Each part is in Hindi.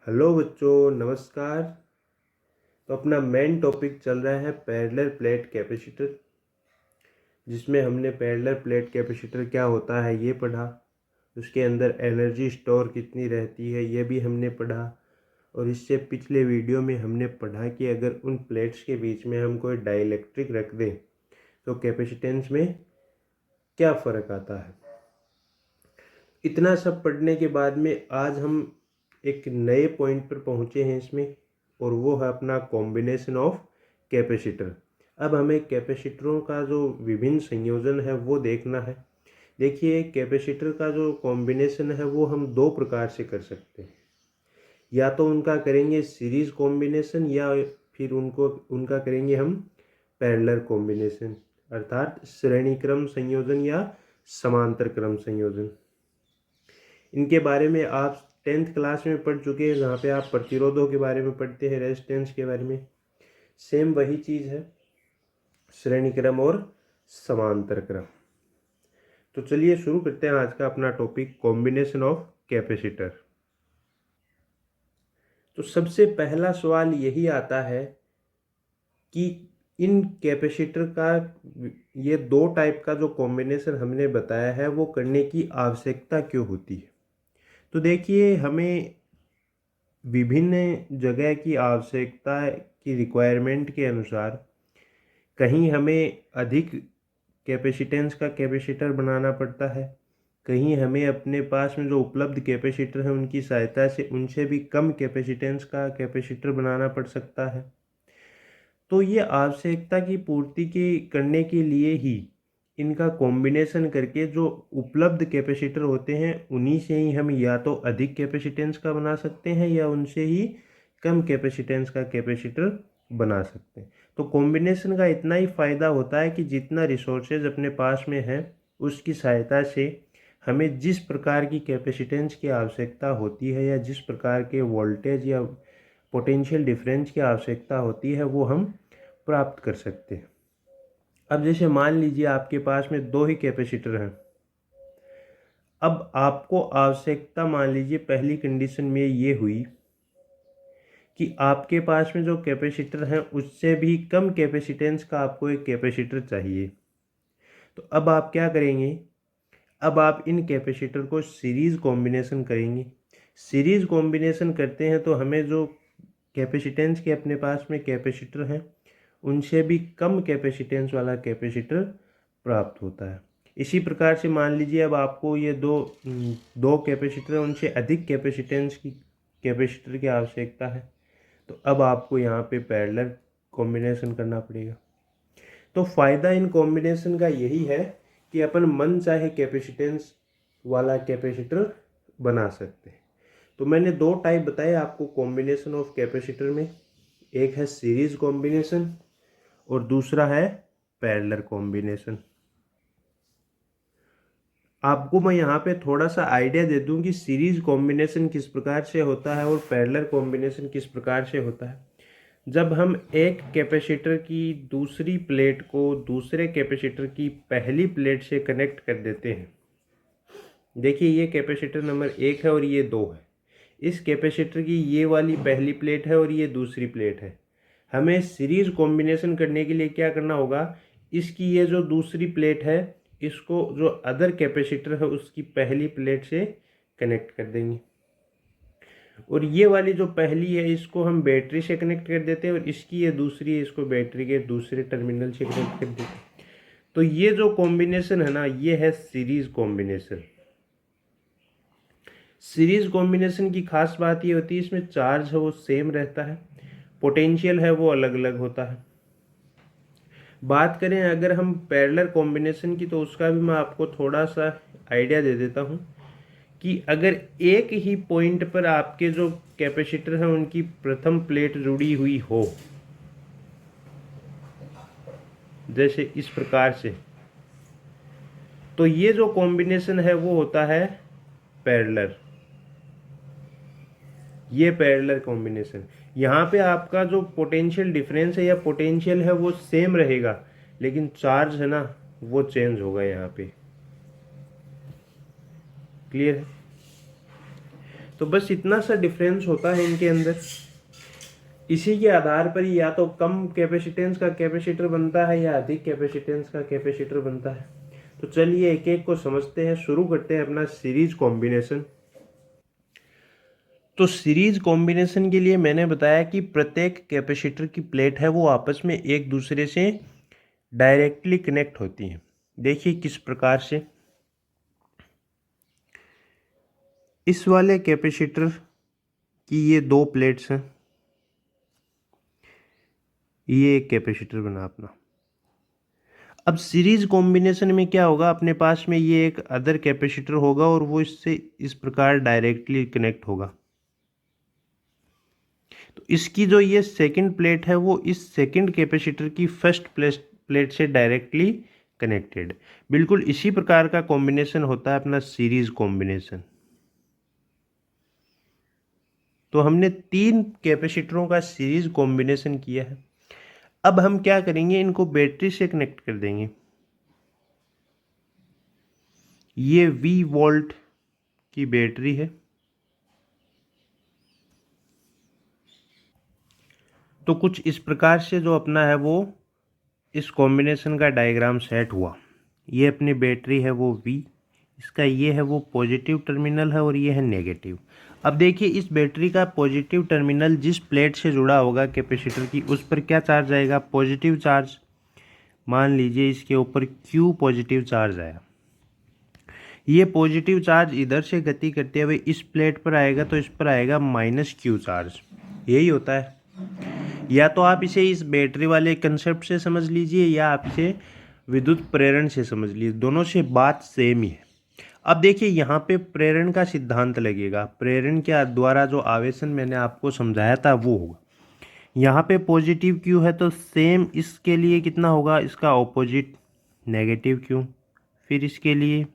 हेलो बच्चों, नमस्कार। तो अपना मेन टॉपिक चल रहा है पैरेलल प्लेट कैपेसिटर, जिसमें हमने पैरेलल प्लेट कैपेसिटर क्या होता है ये पढ़ा। उसके अंदर एनर्जी स्टोर कितनी रहती है ये भी हमने पढ़ा। और इससे पिछले वीडियो में हमने पढ़ा कि अगर उन प्लेट्स के बीच में हम कोई डाइलेक्ट्रिक रख दें तो कैपेसिटेंस में क्या फ़र्क आता है। इतना सब पढ़ने के बाद में आज हम एक नए पॉइंट पर पहुंचे हैं इसमें, और वो है अपना कॉम्बिनेशन ऑफ कैपेसिटर। अब हमें कैपेसिटरों का जो विभिन्न संयोजन है वो देखना है। देखिए, कैपेसिटर का जो कॉम्बिनेशन है वो हम दो प्रकार से कर सकते हैं। या तो उनका करेंगे सीरीज कॉम्बिनेशन, या फिर उनका करेंगे हम पैरेलल कॉम्बिनेशन, अर्थात श्रेणी क्रम संयोजन या समांतर क्रम संयोजन। इनके बारे में आप 10th क्लास में पढ़ चुके हैं, जहाँ पे आप प्रतिरोधों के बारे में पढ़ते हैं, रेजिस्टेंस के बारे में। सेम वही चीज़ है, श्रेणी क्रम और समांतर क्रम। तो चलिए शुरू करते हैं आज का अपना टॉपिक, कॉम्बिनेशन ऑफ कैपेसिटर। तो सबसे पहला सवाल यही आता है कि इन कैपेसिटर का ये दो टाइप का जो कॉम्बिनेशन हमने बताया है वो करने की आवश्यकता क्यों होती है। तो देखिए, हमें विभिन्न जगह की आवश्यकता की रिक्वायरमेंट के अनुसार कहीं हमें अधिक कैपेसिटेंस का कैपेसिटर बनाना पड़ता है, कहीं हमें अपने पास में जो उपलब्ध कैपेसिटर हैं उनकी सहायता से उनसे भी कम कैपेसिटेंस का कैपेसिटर बनाना पड़ सकता है। तो ये आवश्यकता की पूर्ति के करने के लिए ही इनका कॉम्बिनेशन करके जो उपलब्ध कैपेसिटर होते हैं उन्हीं से ही हम या तो अधिक कैपेसिटेंस का बना सकते हैं या उनसे ही कम कैपेसिटेंस का कैपेसिटर बना सकते हैं। तो कॉम्बिनेशन का इतना ही फ़ायदा होता है कि जितना रिसोर्सेज अपने पास में है उसकी सहायता से हमें जिस प्रकार की कैपेसिटेंस की आवश्यकता होती है या जिस प्रकार के वोल्टेज या पोटेंशियल डिफरेंस की आवश्यकता होती है वो हम प्राप्त कर सकते हैं। अब जैसे मान लीजिए आपके पास में दो ही कैपेसिटर हैं। अब आपको आवश्यकता, मान लीजिए पहली कंडीशन में ये हुई कि आपके पास में जो कैपेसिटर हैं उससे भी कम कैपेसिटेंस का आपको एक कैपेसिटर चाहिए। तो अब आप क्या करेंगे, अब आप इन कैपेसिटर को सीरीज कॉम्बिनेशन करेंगे। सीरीज कॉम्बिनेशन करते हैं तो हमें जो कैपेसिटेंस के अपने पास में कैपेसिटर हैं उनसे भी कम कैपेसिटेंस वाला कैपेसिटर प्राप्त होता है। इसी प्रकार से मान लीजिए अब आपको ये दो कैपेसिटर, उनसे अधिक कैपेसिटेंस की कैपेसिटर की आवश्यकता है। तो अब आपको यहाँ पे पैरेलल कॉम्बिनेशन करना पड़ेगा। तो फ़ायदा इन कॉम्बिनेशन का यही है कि अपन मन चाहे कैपेसिटेंस वाला कैपेसिटर बना सकते हैं। तो मैंने दो टाइप बताए आपको कॉम्बिनेशन ऑफ कैपेसिटर में, एक है सीरीज कॉम्बिनेशन और दूसरा है पैरेलल कॉम्बिनेशन। आपको मैं यहाँ पे थोड़ा सा आइडिया दे दूँ कि सीरीज कॉम्बिनेशन किस प्रकार से होता है और पैरेलल कॉम्बिनेशन किस प्रकार से होता है। जब हम एक कैपेसिटर की दूसरी प्लेट को दूसरे कैपेसिटर की पहली प्लेट से कनेक्ट कर देते हैं, देखिए ये कैपेसिटर नंबर 1 है और ये 2 है। इस कैपेसिटर की ये वाली पहली प्लेट है और ये दूसरी प्लेट है। हमें सीरीज कॉम्बिनेशन करने के लिए क्या करना होगा, इसकी ये जो दूसरी प्लेट है इसको जो अदर कैपेसिटर है उसकी पहली प्लेट से कनेक्ट कर देंगे, और ये वाली जो पहली है इसको हम बैटरी से कनेक्ट कर देते हैं और इसकी ये दूसरी है इसको बैटरी के दूसरे टर्मिनल से कनेक्ट कर देते हैं। तो ये जो कॉम्बिनेशन है ना, ये है सीरीज कॉम्बिनेशन। सीरीज कॉम्बिनेशन की खास बात ये होती है इसमें चार्ज है वो सेम रहता है, पोटेंशियल है वो अलग अलग होता है। बात करें अगर हम पैरेलल कॉम्बिनेशन की, तो उसका भी मैं आपको थोड़ा सा आइडिया दे देता हूँ कि अगर एक ही पॉइंट पर आपके जो कैपेसिटर हैं उनकी प्रथम प्लेट जुड़ी हुई हो, जैसे इस प्रकार से, तो ये जो कॉम्बिनेशन है वो होता है पैरेलल। ये पैरेलल कॉम्बिनेशन, यहाँ पे आपका जो पोटेंशियल डिफरेंस है या पोटेंशियल है वो सेम रहेगा, लेकिन चार्ज है ना वो चेंज होगा यहाँ पे। क्लियर है। तो बस इतना सा डिफरेंस होता है इनके अंदर। इसी के आधार पर या तो कम कैपेसिटेंस का कैपेसिटर बनता है या अधिक कैपेसिटेंस का कैपेसिटर बनता है। तो चलिए एक एक को समझते हैं। शुरू करते हैं अपना सीरीज कॉम्बिनेशन। तो सीरीज कॉम्बिनेशन के लिए मैंने बताया कि प्रत्येक कैपेसिटर की प्लेट है वो आपस में एक दूसरे से डायरेक्टली कनेक्ट होती हैं। देखिए किस प्रकार से। इस वाले कैपेसिटर की ये दो प्लेट्स हैं, ये एक कैपेसिटर बना अपना। अब सीरीज कॉम्बिनेशन में क्या होगा, अपने पास में ये एक अदर कैपेसिटर होगा और वो इससे इस प्रकार डायरेक्टली कनेक्ट होगा। तो इसकी जो ये सेकंड प्लेट है वो इस सेकंड कैपेसिटर की फर्स्ट प्लेट से डायरेक्टली कनेक्टेड। बिल्कुल इसी प्रकार का कॉम्बिनेशन होता है अपना सीरीज कॉम्बिनेशन। तो हमने 3 कैपेसिटरों का सीरीज कॉम्बिनेशन किया है। अब हम क्या करेंगे, इनको बैटरी से कनेक्ट कर देंगे। ये V वोल्ट की बैटरी है। तो कुछ इस प्रकार से जो अपना है वो इस कॉम्बिनेशन का डायग्राम सेट हुआ। ये अपनी बैटरी है वो V, इसका ये है वो पॉजिटिव टर्मिनल है और ये है नेगेटिव। अब देखिए इस बैटरी का पॉजिटिव टर्मिनल जिस प्लेट से जुड़ा होगा कैपेसिटर की, उस पर क्या चार्ज आएगा, पॉजिटिव चार्ज। मान लीजिए इसके ऊपर Q पॉजिटिव चार्ज आया। ये पॉजिटिव चार्ज इधर से गति करते हुए इस प्लेट पर आएगा तो इस पर आएगा -Q चार्ज। यही होता है। या तो आप इसे इस बैटरी वाले कंसेप्ट से समझ लीजिए या आप इसे विद्युत प्रेरण से समझ लीजिए, दोनों से बात सेम ही है। अब देखिए यहाँ पे प्रेरण का सिद्धांत लगेगा। प्रेरण के द्वारा जो आवेशन मैंने आपको समझाया था वो होगा। यहाँ पे पॉजिटिव क्यू है तो सेम इसके लिए कितना होगा, इसका ऑपोजिट नेगेटिव क्यू। फिर इसके लिए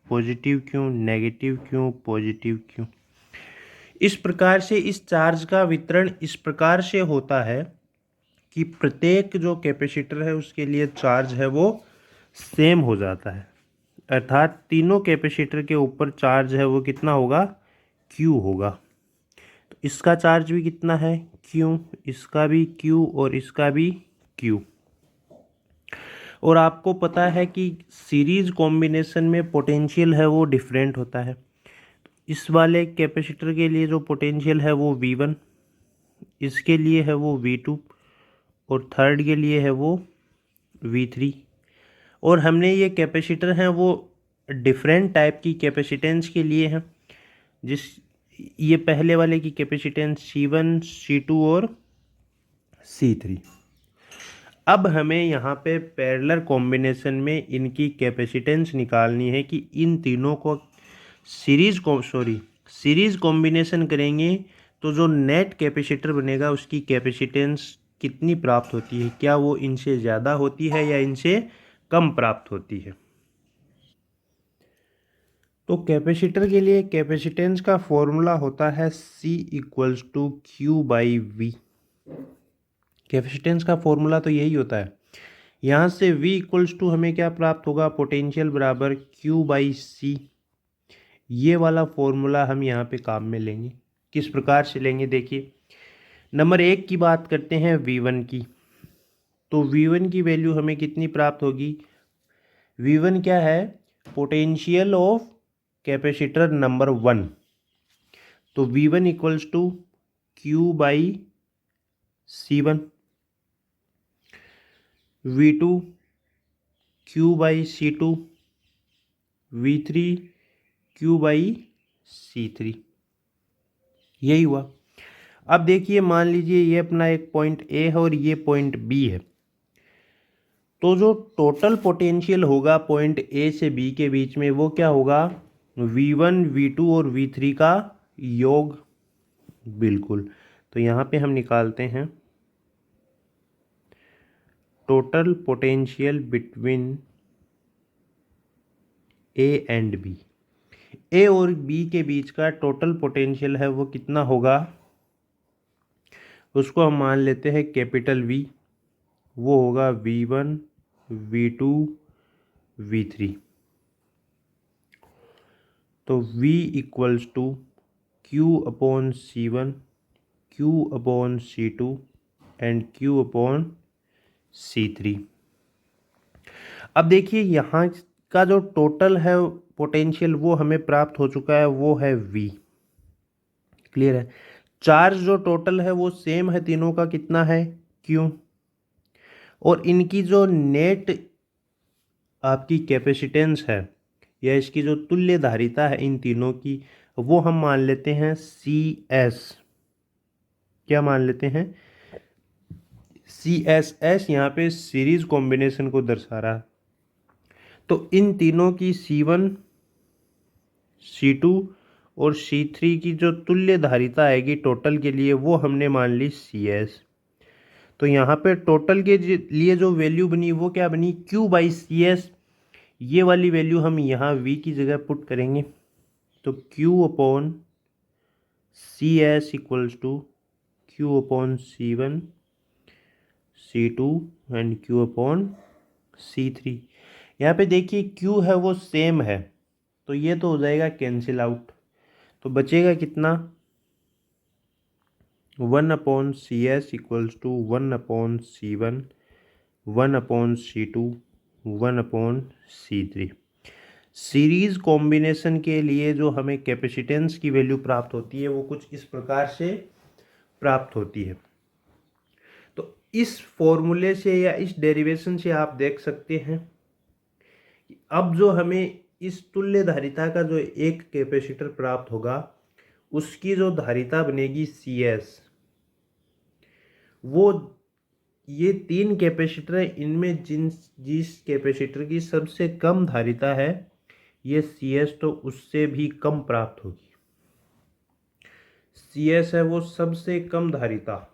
positive Q, negative Q, positive Q. इस प्रकार से इस चार्ज का वितरण इस प्रकार से होता है कि प्रत्येक जो कैपेसिटर है उसके लिए चार्ज है वो सेम हो जाता है। अर्थात तीनों कैपेसिटर के ऊपर चार्ज है वो कितना होगा, Q होगा। तो इसका चार्ज भी कितना है, Q, इसका भी Q और इसका भी Q। और आपको पता है कि सीरीज कॉम्बिनेशन में पोटेंशियल है वो डिफरेंट होता है। इस वाले कैपेसिटर के लिए जो पोटेंशियल है वो V1, इसके लिए है वो V2 और थर्ड के लिए है वो V3। और हमने ये कैपेसिटर हैं वो डिफरेंट टाइप की कैपेसिटेंस के लिए हैं। जिस ये पहले वाले की कैपेसिटेंस C1, C2 और C3। अब हमें यहाँ पे पैरेलल कॉम्बिनेशन में इनकी कैपेसिटेंस निकालनी है कि इन तीनों को सीरीज कॉम्बिनेशन करेंगे तो जो नेट कैपेसिटर बनेगा उसकी कैपेसिटेंस कितनी प्राप्त होती है, क्या वो इनसे ज़्यादा होती है या इनसे कम प्राप्त होती है। तो कैपेसिटर के लिए कैपेसिटेंस का फॉर्मूला होता है C equals to Q/V। Capacitance का फॉर्मूला तो यही होता है। यहाँ से V इक्वल्स टू हमें क्या प्राप्त होगा, पोटेंशियल बराबर Q/C। ये वाला फॉर्मूला हम यहाँ पे काम में लेंगे। किस प्रकार से लेंगे, देखिए नंबर 1 की बात करते हैं V1 की। तो V1 की वैल्यू हमें कितनी प्राप्त होगी, V1 क्या है, पोटेंशियल ऑफ कैपेसिटर नंबर 1। तो V1 equals to Q/C1, V2 Q/C2, V3 Q/C3। यही हुआ। अब देखिए मान लीजिए ये अपना एक पॉइंट A है और ये पॉइंट B है। तो जो टोटल पोटेंशियल होगा पॉइंट A से B के बीच में वो क्या होगा, V1, V2 और V3 का योग। बिल्कुल। तो यहाँ पे हम निकालते हैं total potential between A and B। A और B के बीच का टोटल पोटेंशियल है वो कितना होगा, उसको हम मान लेते हैं कैपिटल V। वो होगा V1, V2, V3। तो V equals to Q upon C1, Q upon C2 and Q upon C3। अब देखिए यहाँ का जो टोटल है पोटेंशियल वो हमें प्राप्त हो चुका है, वो है V। क्लियर है। चार्ज जो टोटल है वो सेम है तीनों का, कितना है Q, और इनकी जो नेट आपकी कैपेसिटेंस है या इसकी जो तुल्य धारिता है इन तीनों की, वो हम मान लेते हैं CS। क्या मान लेते हैं? CSS यहाँ पे सीरीज कॉम्बिनेशन को दर्शा रहा है। तो इन तीनों की C1, C2 और C3 की जो तुल्य धारिता आएगी टोटल के लिए, वो हमने मान ली CS। तो यहाँ पे टोटल के लिए जो वैल्यू बनी वो क्या बनी? Q/CS। ये वाली वैल्यू हम यहाँ V की जगह पुट करेंगे, तो Q upon CS equals to Q upon C1, C2 and Q upon C3। यहाँ पे देखिए Q है वो सेम है, तो ये तो हो जाएगा कैंसिल आउट। तो बचेगा कितना? 1 upon CS equals to 1 upon C1, 1 upon C2, 1 upon C3। Series combination के लिए जो हमें कैपेसिटेंस की वैल्यू प्राप्त होती है वो कुछ इस प्रकार से प्राप्त होती है। तो इस फॉर्मूले से या इस डेरिवेशन से आप देख सकते हैं कि अब जो हमें इस तुल्य धारिता का जो एक कैपेसिटर प्राप्त होगा उसकी जो धारिता बनेगी CS, वो ये तीन कैपेसिटर है, इनमें जिस कैपेसिटर की सबसे कम धारिता है ये CS, तो उससे भी कम प्राप्त होगी। CS है वो सबसे कम धारिता,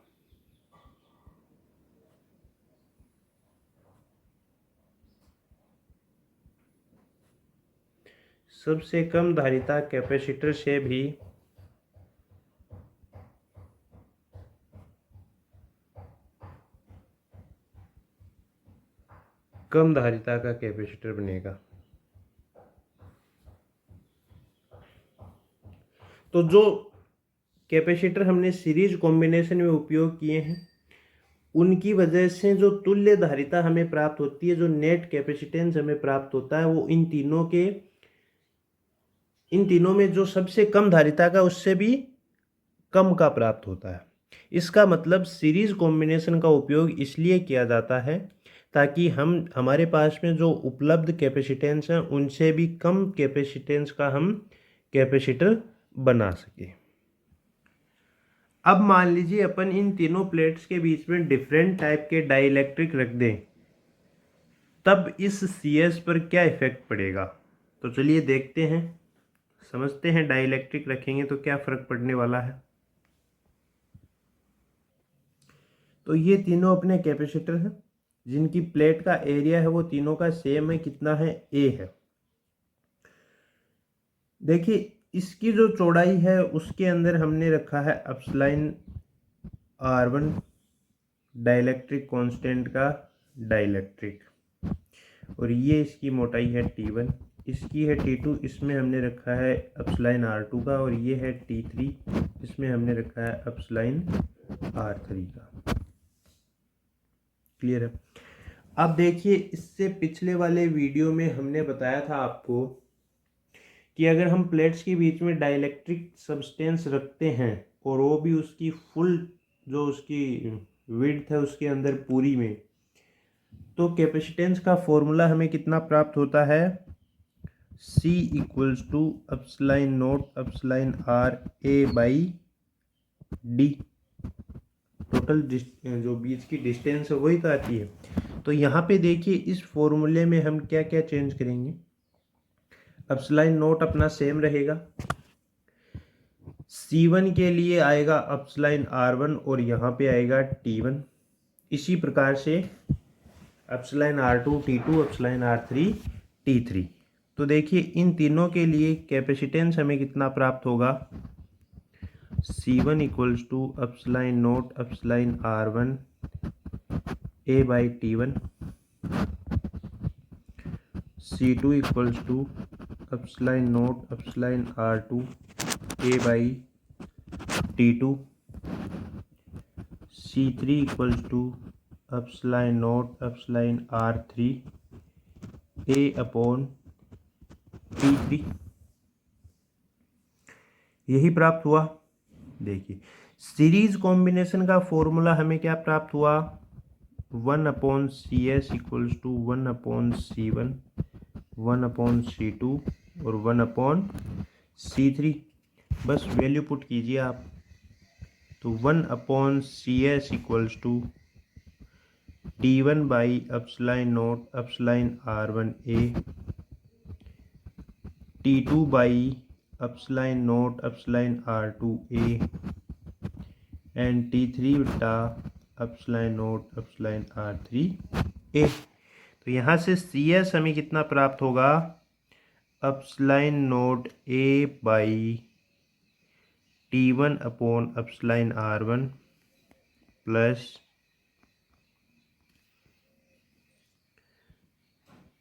सबसे कम धारिता कैपेसिटर से भी कम धारिता का कैपेसिटर बनेगा। तो जो कैपेसिटर हमने सीरीज कॉम्बिनेशन में उपयोग किए हैं उनकी वजह से जो तुल्य धारिता हमें प्राप्त होती है, जो नेट कैपेसिटेंस हमें प्राप्त होता है, वो इन तीनों में जो सबसे कम धारिता का उससे भी कम का प्राप्त होता है। इसका मतलब सीरीज कॉम्बिनेशन का उपयोग इसलिए किया जाता है ताकि हमारे पास में जो उपलब्ध कैपेसिटेंस हैं उनसे भी कम कैपेसिटेंस का हम कैपेसिटर बना सके। अब मान लीजिए अपन इन तीनों प्लेट्स के बीच में डिफरेंट टाइप के डाइइलेक्ट्रिक रख दें, तब इस CS पर क्या इफेक्ट पड़ेगा। तो चलिए देखते हैं, समझते हैं डाइइलेक्ट्रिक रखेंगे तो क्या फर्क पड़ने वाला है। तो ये तीनों अपने कैपेसिटर हैं जिनकी प्लेट का एरिया है वो तीनों का सेम है, कितना है? A है। देखिए इसकी जो चौड़ाई है उसके अंदर हमने रखा है एप्सिलॉन R1 डाइइलेक्ट्रिक कांस्टेंट का डाइइलेक्ट्रिक, और ये इसकी मोटाई है T1, इसकी है T2, इसमें हमने रखा है एप्सिलॉन R2 का, और ये है T3, इसमें हमने रखा है एप्सिलॉन R3 का। क्लियर है। अब देखिए इससे पिछले वाले वीडियो में हमने बताया था आपको कि अगर हम प्लेट्स के बीच में डाइइलेक्ट्रिक सब्सटेंस रखते हैं और वो भी उसकी फुल जो उसकी विड्थ है उसके अंदर पूरी में, तो कैपेसिटेंस का फॉर्मूला हमें कितना प्राप्त होता है? C equals to epsilon naught epsilon R A/D। Total जो बीच की डिस्टेंस है वही तो आती है। तो यहाँ पे देखिए इस फॉर्मूले में हम क्या क्या चेंज करेंगे। एप्सिलॉन नॉट अपना सेम रहेगा, C1 के लिए आएगा एप्सिलॉन R1 और यहाँ पे आएगा T1। इसी प्रकार से epsilon R2 T2, epsilon R3 T3। तो देखिए इन तीनों के लिए कैपेसिटेंस हमें कितना प्राप्त होगा? C1 equals to epsilon naught epsilon R1 A/T1, C2 equals to epsilon naught epsilon R2 A/T2, T2, C3 equals to epsilon naught epsilon R3 A upon T3। यही प्राप्त हुआ। देखिए सीरीज कॉम्बिनेशन का फॉर्मूला हमें क्या प्राप्त हुआ, 1/CS equals to 1/C1, 1/C2 और 1/C3। बस वैल्यू पुट कीजिए आप, तो 1/CS equals to T1 by epsilon naught epsilon R1A, T2 by epsilon naught epsilon R2A and T3 बटा epsilon नॉट epsilon R3A। तो यहाँ से CS हमें कितना प्राप्त होगा, epsilon not A by T1 upon epsilon R1 plus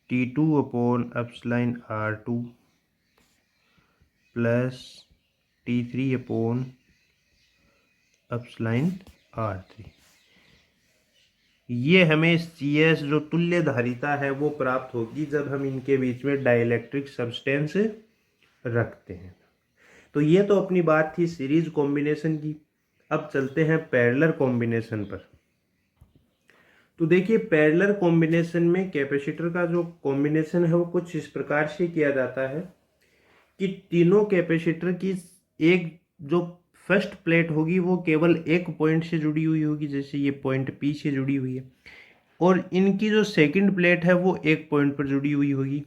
T2 upon epsilon R2 plus T3 upon epsilon R3। ये हमें CS जो तुल्य धारिता है वो प्राप्त होगी जब हम इनके बीच में डाइलेक्ट्रिक सब्सटेंस रखते हैं। तो ये तो अपनी बात थी सीरीज कॉम्बिनेशन की। अब चलते हैं पैरेलल कॉम्बिनेशन पर। तो देखिए पैरेलल कॉम्बिनेशन में कैपेसिटर का जो कॉम्बिनेशन है वो कुछ इस प्रकार से किया जाता है कि तीनों कैपेसिटर की एक जो फर्स्ट प्लेट होगी वो केवल एक पॉइंट से जुड़ी हुई होगी, जैसे ये पॉइंट P से जुड़ी हुई है, और इनकी जो सेकंड प्लेट है वो एक पॉइंट पर जुड़ी हुई होगी,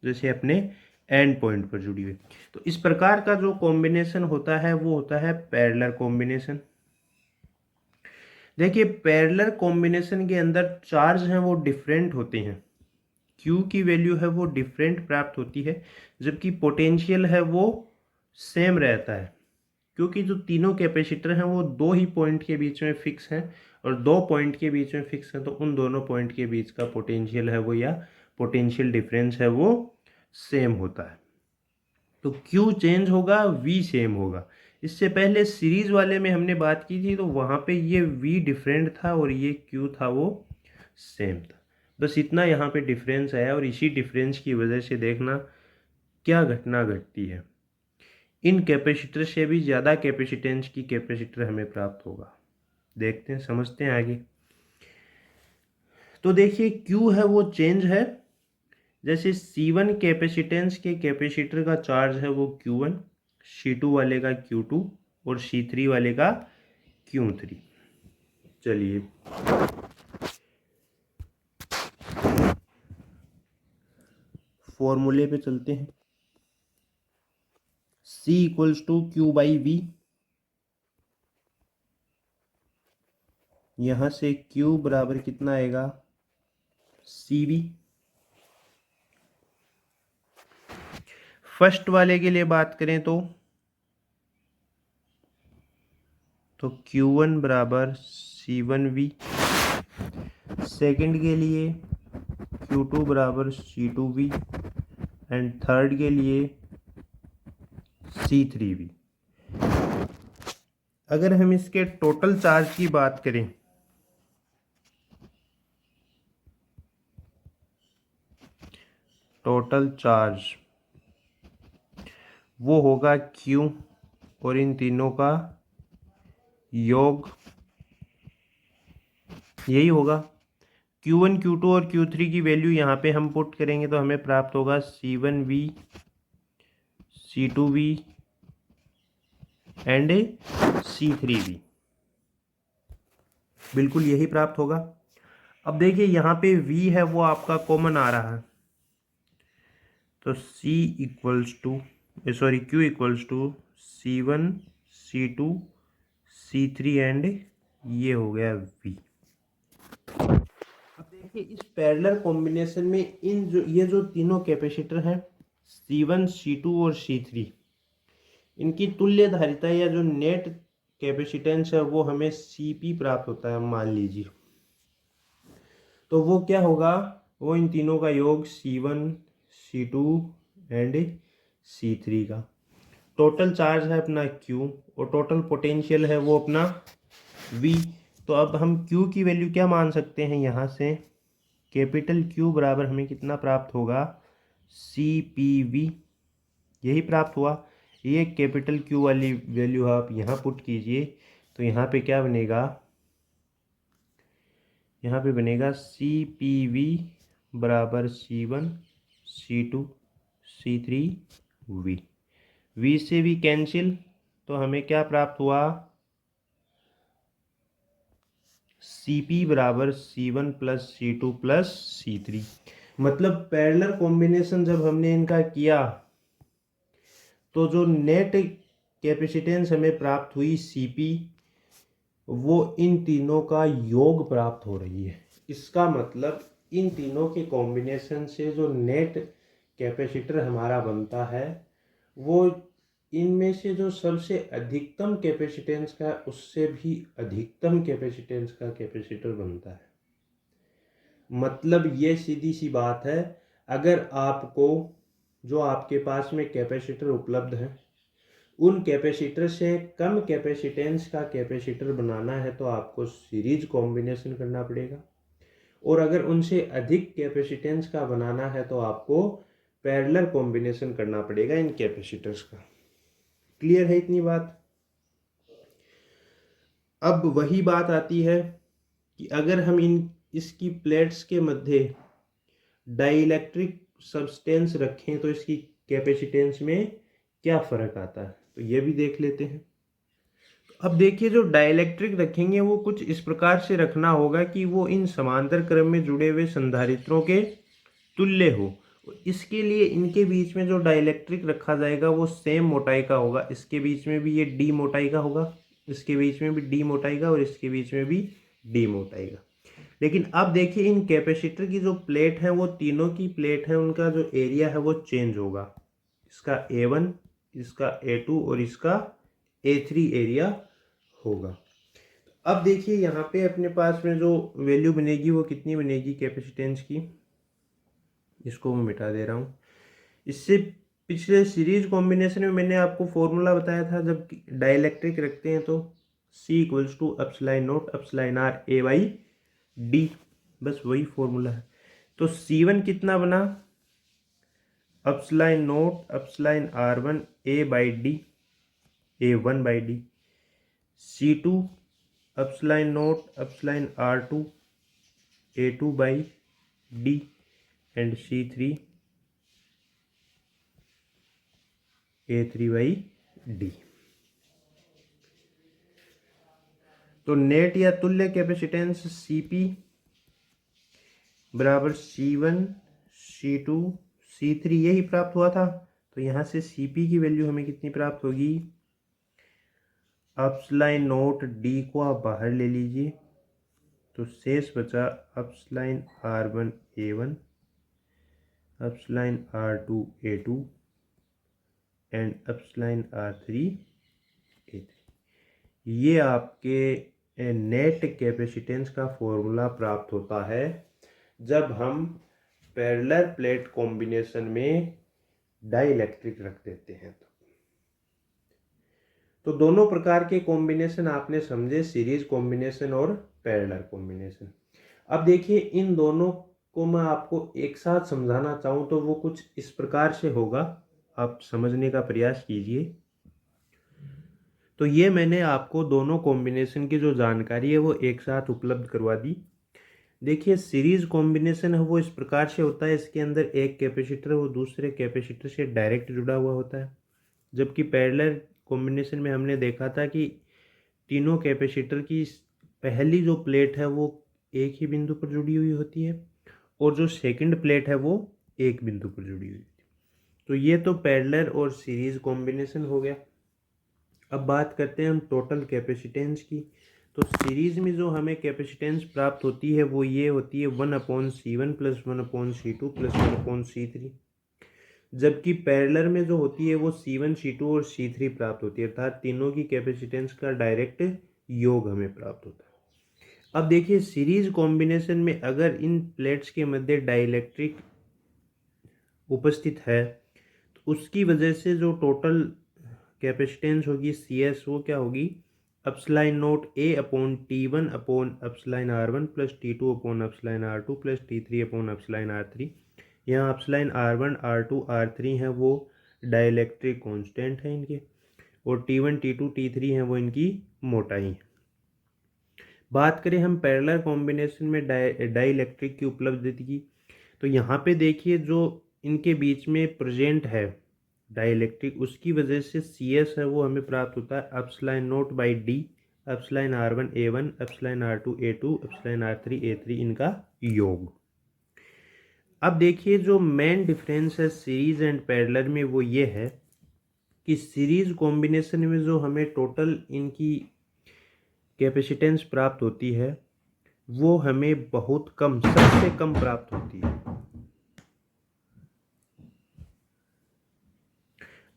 जैसे अपने एंड पॉइंट पर जुड़ी हुई। तो इस प्रकार का जो कॉम्बिनेशन होता है वो होता है पैरेलल कॉम्बिनेशन। देखिए पैरेलल कॉम्बिनेशन के अंदर चार्ज हैं वो डिफरेंट होते हैं, Q की वैल्यू है वो डिफरेंट प्राप्त होती है, जबकि पोटेंशियल है वो सेम रहता है, क्योंकि जो तीनों कैपेसिटर हैं वो दो ही पॉइंट के बीच में फिक्स हैं और दो पॉइंट के बीच में फिक्स हैं, तो उन दोनों पॉइंट के बीच का पोटेंशियल है वो या पोटेंशियल डिफरेंस है वो सेम होता है। तो Q चेंज होगा, V सेम होगा। इससे पहले सीरीज वाले में हमने बात की थी तो वहाँ पे ये V डिफरेंट था और ये Q था वो सेम था। बस इतना यहाँ पे डिफरेंस आया और इसी डिफरेंस की वजह से देखना क्या घटना घटती है, इन कैपेसिटर से भी ज़्यादा कैपेसिटेंस की कैपेसिटर हमें प्राप्त होगा। देखते हैं, समझते हैं आगे। तो देखिए Q है वो चेंज है, जैसे C1 कैपेसिटेंस के कैपेसिटर का चार्ज है वो Q1, C2 वाले का Q2 और C3 वाले का Q3। चलिए फॉर्मूले पे चलते हैं। C equals to Q by V, यहाँ से Q बराबर कितना आएगा, CV। फर्स्ट वाले के लिए बात करें तो Q1 बराबर C1V, सेकंड के लिए Q2 बराबर C2V एंड थर्ड के लिए C3V। अगर हम इसके टोटल चार्ज की बात करें टोटल चार्ज वो होगा Q और इन तीनों का योग, यही होगा। Q1 Q2 और Q3 की वैल्यू यहाँ पे हम पुट करेंगे तो हमें प्राप्त होगा C1V C2V एंड C3V, बिल्कुल यही प्राप्त होगा। अब देखिए यहाँ पे V है वो आपका कॉमन आ रहा है, तो Q equals to C1 C2 C3 and ये हो गया V। अब देखिए इस पैरेलल कॉम्बिनेशन में ये जो तीनों कैपेसिटर हैं C1 C2 और C3, इनकी तुल्य धारिता या जो नेट कैपेसिटेंस है वो हमें Cp प्राप्त होता है, मान लीजिए। तो वो क्या होगा, वो इन तीनों का योग C1 C2 एंड C3 का। टोटल चार्ज है अपना Q और टोटल पोटेंशियल है वो अपना V। तो अब हम Q की वैल्यू क्या मान सकते हैं यहाँ से, कैपिटल Q बराबर हमें कितना प्राप्त होगा, CPV, यही प्राप्त हुआ। ये कैपिटल Q वाली वैल्यू आप यहाँ पुट कीजिए तो यहाँ पे क्या बनेगा, यहाँ पे बनेगा CPV बराबर C1 C2 C3 V। V से भी कैंसिल, तो हमें क्या प्राप्त हुआ, CP बराबर C1 plus C2 plus C3। मतलब पैरेलल कॉम्बिनेशन जब हमने इनका किया तो जो नेट कैपेसिटेंस हमें प्राप्त हुई CP, वो इन तीनों का योग प्राप्त हो रही है। इसका मतलब इन तीनों के कॉम्बिनेशन से जो नेट कैपेसिटर हमारा बनता है वो इनमें से जो सबसे अधिकतम कैपेसिटेंस का उससे भी अधिकतम कैपेसिटेंस का कैपेसिटर बनता है। मतलब ये सीधी सी बात है, अगर आपको जो आपके पास में कैपेसिटर उपलब्ध है उन कैपेसिटर से कम कैपेसिटेंस का कैपेसिटर बनाना है तो आपको सीरीज कॉम्बिनेशन करना पड़ेगा, और अगर उनसे अधिक कैपेसिटेंस का बनाना है तो आपको पैरेलल कॉम्बिनेशन करना पड़ेगा इन कैपेसिटर्स का। क्लियर है इतनी बात। अब वही बात आती है कि अगर हम इसकी प्लेट्स के मध्य डाइइलेक्ट्रिक सब्सटेंस रखें तो इसकी कैपेसिटेंस में क्या फ़र्क आता है, तो ये भी देख लेते हैं। अब देखिए, जो डाइइलेक्ट्रिक रखेंगे वो कुछ इस प्रकार से रखना होगा कि वो इन समांतर क्रम में जुड़े हुए संधारित्रों के तुल्य हो। इसके लिए इनके बीच में जो डाइइलेक्ट्रिक रखा जाएगा वो सेम मोटाई का होगा। इसके बीच में भी ये डी मोटाई का होगा, इसके बीच में भी डी मोटाई का, और इसके बीच में भी डी मोटाई का। लेकिन अब देखिए, इन कैपेसिटर की जो प्लेट है वो तीनों की प्लेट है, उनका जो एरिया है वो चेंज होगा। इसका A1, इसका A2 और इसका A3 एरिया होगा। अब देखिए यहाँ पे अपने पास में जो वैल्यू बनेगी वो कितनी बनेगी कैपेसिटेंस की, इसको मैं मिटा दे रहा हूँ। इससे पिछले सीरीज कॉम्बिनेशन में मैंने आपको फॉर्मूला बताया था, जब डाइइलेक्ट्रिक रखते हैं तो C equals to epsilon naught epsilon R A/D, बस वही फॉर्मूला है। तो C1 कितना बना, epsilon naught epsilon R1 A/D, A1/D। C2 epsilon naught epsilon R2 A2/D, and C3 A3/D। तो नेट या तुल्य कैपेसिटेंस CP बराबर C1 C2 C3 यही प्राप्त हुआ था। तो यहाँ से CP की वैल्यू हमें कितनी प्राप्त होगी, एप्सिलॉन नॉट D को आप बाहर ले लीजिए तो शेष बचा epsilon R1 A1, epsilon R2 A2 and epsilon R3 A3। ये आपके नेट कैपेसिटेंस का फॉर्मूला प्राप्त होता है जब हम पैरेलल प्लेट कॉम्बिनेशन में डाइइलेक्ट्रिक रख देते हैं। तो दोनों प्रकार के कॉम्बिनेशन आपने समझे, सीरीज कॉम्बिनेशन और पैरेलल कॉम्बिनेशन। अब देखिए, इन दोनों को मैं आपको एक साथ समझाना चाहूँ तो वो कुछ इस प्रकार से होगा, आप समझने का प्रयास कीजिए। तो ये मैंने आपको दोनों कॉम्बिनेशन की जो जानकारी है वो एक साथ उपलब्ध करवा दी। देखिए, सीरीज कॉम्बिनेशन है वो इस प्रकार से होता है, इसके अंदर एक कैपेसिटर वो दूसरे कैपेसिटर से डायरेक्ट जुड़ा हुआ होता है। जबकि पैरेलल कॉम्बिनेशन में हमने देखा था कि तीनों कैपेसिटर की पहली जो प्लेट है वो एक ही बिंदु पर जुड़ी हुई होती है और जो सेकंड प्लेट है वो एक बिंदु पर जुड़ी हुई होती है। तो ये तो पैरेलल और सीरीज कॉम्बिनेशन हो गया। अब बात करते हैं हम टोटल कैपेसिटेंस की। तो सीरीज में जो हमें कैपेसिटेंस प्राप्त होती है वो ये होती है 1/C1 plus 1/C2 plus 1/C3। जबकि पैरेलल में जो होती है वो C1 C2 और C3 प्राप्त होती है, अर्थात तीनों की कैपेसिटेंस का डायरेक्ट योग हमें प्राप्त होता है। अब देखिए, सीरीज कॉम्बिनेशन में अगर इन प्लेट्स के मध्य डाइइलेक्ट्रिक उपस्थित है तो उसकी वजह से जो टोटल कैपेसिटेंस होगी CS, वो क्या होगी epsilon not A upon T1 upon epsilon R1 plus T2 upon epsilon R2 plus T3 upon epsilon R3। यहाँ एप्सिलॉन R1 R2 R3 हैं वो डाइलेक्ट्रिक कांस्टेंट है इनके, और T1 T2 T3 हैं वो इनकी मोटाई है। बात करें हम पैरेलल कॉम्बिनेशन में डाइलेक्ट्रिक की उपलब्धि की, तो यहाँ पे देखिए जो इनके बीच में प्रेजेंट है डाइलेक्ट्रिक, उसकी वजह से CS है वो हमें प्राप्त होता है epsilon not by D, epsilon R1 A1 epsilon R2 A2 epsilon R3 A3 इनका योग। अब देखिए जो मेन डिफरेंस है सीरीज एंड पैरेलल में वो ये है कि सीरीज कॉम्बिनेशन में जो हमें टोटल इनकी कैपेसिटेंस प्राप्त होती है वो हमें बहुत कम, सबसे कम प्राप्त होती है।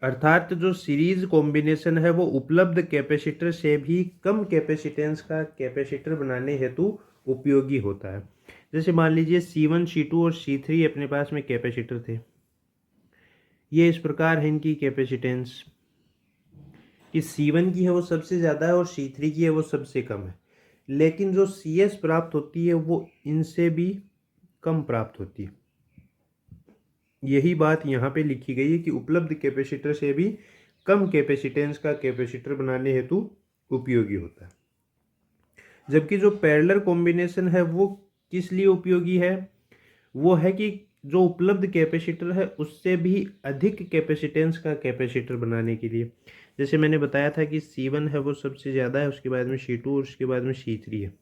अर्थात जो सीरीज कॉम्बिनेशन है वो उपलब्ध कैपेसिटर से भी कम कैपेसिटेंस का कैपेसिटर बनाने हेतु उपयोगी होता है। जैसे मान लीजिए C1 C2 और C3 अपने पास में कैपेसिटर थे, ये इस प्रकार है इनकी कैपेसिटेंस कि C1 की है वो सबसे ज़्यादा है और C3 की है वो सबसे कम है, लेकिन जो CS प्राप्त होती है वो इनसे भी कम प्राप्त होती है। यही बात यहाँ पे लिखी गई है कि उपलब्ध कैपेसिटर से भी कम कैपेसिटेंस का कैपेसिटर बनाने हेतु उपयोगी होता है। जबकि जो पैरेलल कॉम्बिनेशन है वो किस लिए उपयोगी है, वो है कि जो उपलब्ध कैपेसिटर है उससे भी अधिक कैपेसिटेंस का कैपेसिटर बनाने के लिए। जैसे मैंने बताया था कि C1 है वो सबसे ज़्यादा है, उसके बाद में C2 और उसके बाद में C3 है,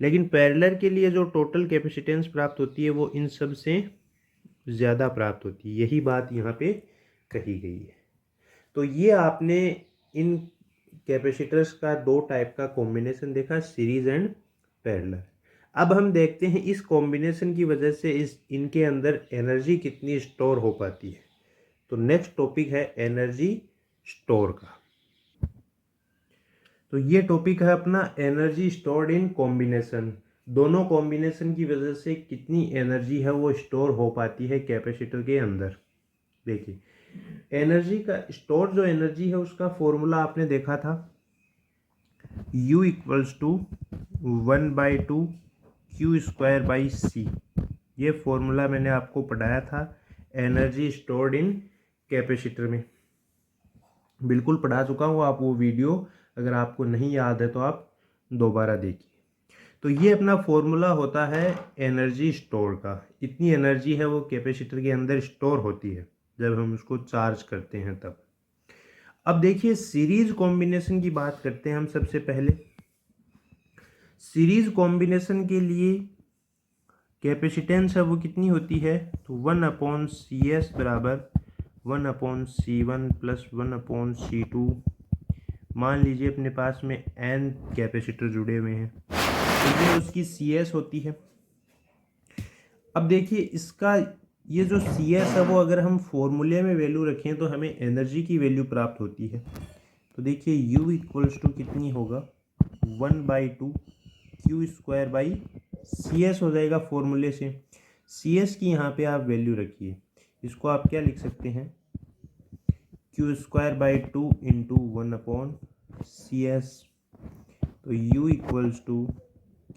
लेकिन पैरेलल के लिए जो टोटल कैपेसिटेंस प्राप्त होती है वो इन सब से ज़्यादा प्राप्त होती है। यही बात यहाँ पे कही गई है। तो ये आपने इन कैपेसिटर्स का दो टाइप का कॉम्बिनेशन देखा, सीरीज एंड पैरेलल। अब हम देखते हैं इस कॉम्बिनेशन की वजह से इनके अंदर एनर्जी कितनी स्टोर हो पाती है। तो नेक्स्ट टॉपिक है एनर्जी स्टोर का। तो ये टॉपिक है अपना एनर्जी स्टोर्ड इन कॉम्बिनेशन। दोनों कॉम्बिनेशन की वजह से कितनी एनर्जी है वो स्टोर हो पाती है कैपेसिटर के अंदर। देखिए एनर्जी का स्टोर जो एनर्जी है उसका फॉर्मूला आपने देखा था, U equals to 1/2 Q square by C। ये फॉर्मूला मैंने आपको पढ़ाया था एनर्जी स्टोर्ड इन कैपेसिटर में, बिल्कुल पढ़ा चुका हूँ। आप वो वीडियो अगर आपको नहीं याद है तो आप दोबारा देखिए। तो ये अपना फॉर्मूला होता है एनर्जी स्टोर का। इतनी एनर्जी है वो कैपेसिटर के अंदर स्टोर होती है जब हम उसको चार्ज करते हैं तब। अब देखिए सीरीज कॉम्बिनेशन की बात करते हैं हम। सबसे पहले सीरीज कॉम्बिनेशन के लिए कैपेसिटेंस है वो कितनी होती है, तो 1/CS बराबर 1/C1 प्लस 1/C2। मान लीजिए अपने पास में n कैपेसिटर जुड़े हुए हैं, तो ये उसकी CS होती है। अब देखिए इसका ये जो CS है वो अगर हम फॉर्मूले में वैल्यू रखें तो हमें एनर्जी की वैल्यू प्राप्त होती है। तो देखिए U इक्वल्स टू कितनी होगा 1/2 Q स्क्वायर बाई CS हो जाएगा फॉर्मूले से। CS की यहाँ पे आप वैल्यू रखिए, इसको आप क्या लिख सकते हैं Q square by 2 into 1/CS। तो U equals to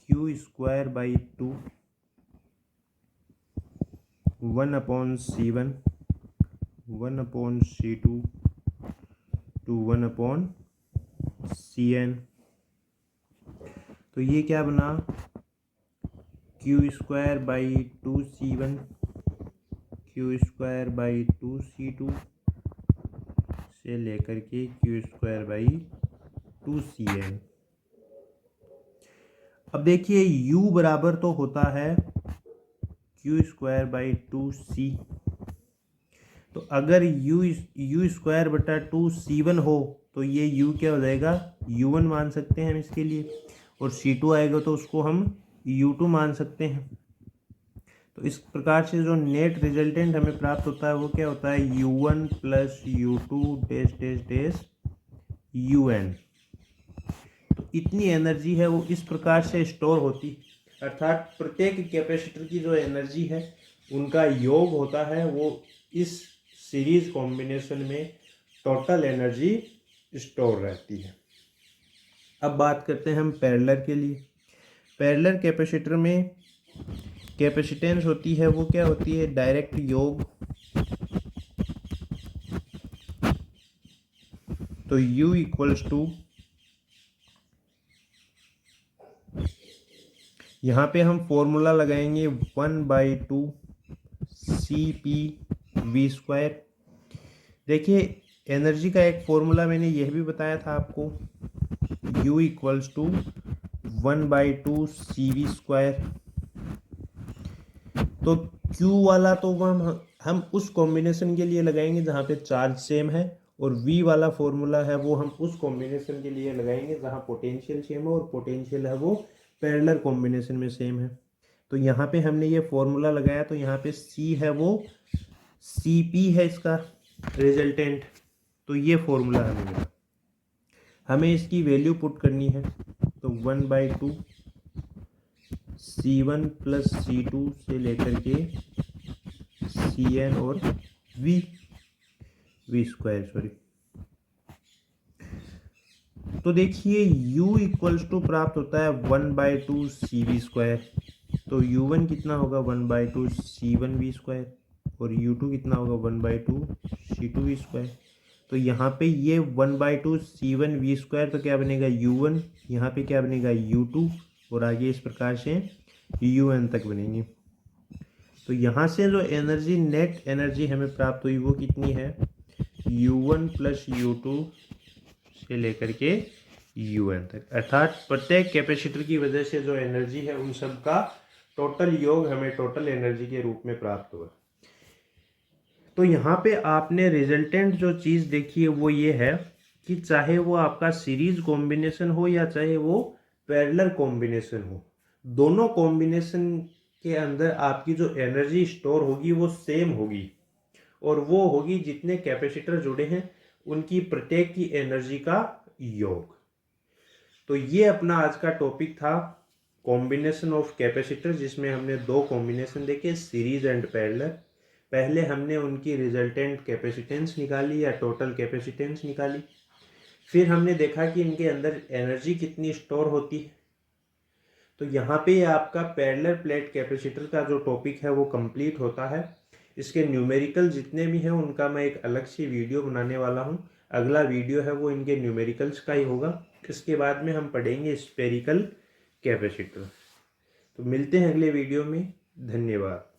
Q square by 2 1/C1 1/C2 to 1/CN। तो ये क्या बना Q square by 2C1 Q square by 2C2 से लेकर के Q स्क्वायर बाई 2CN। अब देखिए U बराबर तो होता है Q स्क्वायर बाई 2C। तो अगर U स्क्वायर बटा 2C1 हो तो ये U क्या हो जाएगा U1 मान सकते हैं हम इसके लिए, और C2 आएगा तो उसको हम U2 मान सकते हैं। तो इस प्रकार से जो नेट रिजल्टेंट हमें प्राप्त होता है वो क्या होता है U1 plus U2 dash dash dash UN। तो इतनी एनर्जी है वो इस प्रकार से स्टोर होती, अर्थात प्रत्येक कैपेसिटर की जो एनर्जी है उनका योग होता है वो इस सीरीज कॉम्बिनेशन में टोटल एनर्जी स्टोर रहती है। अब बात करते हैं हम पैरेलल के लिए। पैरेलल कैपेसिटर में कैपेसिटेंस होती है वो क्या होती है, डायरेक्ट योग। तो U इक्वल्स टू, यहाँ पे हम फॉर्मूला लगाएंगे 1/2 CP_V²। देखिए एनर्जी का एक फॉर्मूला मैंने यह भी बताया था आपको, U इक्वल्स टू 1/2 CV²। तो Q वाला तो हम उस कॉम्बिनेशन के लिए लगाएंगे जहाँ पे चार्ज सेम है, और V वाला फॉर्मूला है वो हम उस कॉम्बिनेशन के लिए लगाएंगे जहाँ पोटेंशियल सेम है, और पोटेंशियल है वो पैरेलल कॉम्बिनेशन में सेम है। तो यहाँ पे हमने ये फॉर्मूला लगाया, तो यहाँ पे C है वो CP है इसका रिजल्टेंट। तो ये फॉर्मूला हमें मिला, हमें इसकी वैल्यू पुट करनी है। तो 1/2 C1 प्लस C2 से लेकर के Cn और V² सॉरी। तो देखिए U इक्वल्स टू प्राप्त होता है 1/2 CV²। तो U1 कितना होगा 1/2 C1V², और U2 कितना होगा 1/2 C2V²। तो यहाँ पे ये 1/2 C1V² तो क्या बनेगा U1, यहाँ पे क्या बनेगा U2, और आगे इस प्रकार से UN तक बनेंगे। तो यहाँ से जो एनर्जी, नेट एनर्जी हमें प्राप्त हुई वो कितनी है, U1 प्लस U2 से लेकर के UN तक, अर्थात प्रत्येक कैपेसिटर की वजह से जो एनर्जी है उन सब का टोटल योग हमें टोटल एनर्जी के रूप में प्राप्त हुआ। तो यहाँ पे आपने रिजल्टेंट जो चीज़ देखी है वो ये है कि चाहे वो आपका सीरीज कॉम्बिनेशन हो या चाहे वो पैरेलल कॉम्बिनेशन हो, दोनों कॉम्बिनेशन के अंदर आपकी जो एनर्जी स्टोर होगी वो सेम होगी, और वो होगी जितने कैपेसिटर जुड़े हैं उनकी प्रत्येक की एनर्जी का योग। तो ये अपना आज का टॉपिक था, कॉम्बिनेशन ऑफ कैपेसिटर, जिसमें हमने दो कॉम्बिनेशन देखे, सीरीज एंड पैरेलल। पहले हमने उनकी रिजल्टेंट कैपेसिटेंस निकाली या टोटल कैपेसिटेंस निकाली, फिर हमने देखा कि इनके अंदर एनर्जी कितनी स्टोर होती है। तो यहाँ पे आपका पैरेलल प्लेट कैपेसिटर का जो टॉपिक है वो कंप्लीट होता है। इसके न्यूमेरिकल जितने भी हैं उनका मैं एक अलग सी वीडियो बनाने वाला हूँ। अगला वीडियो है वो इनके न्यूमेरिकल्स का ही होगा। इसके बाद में हम पढ़ेंगे स्फेरिकल कैपेसिटर। तो मिलते हैं अगले वीडियो में, धन्यवाद।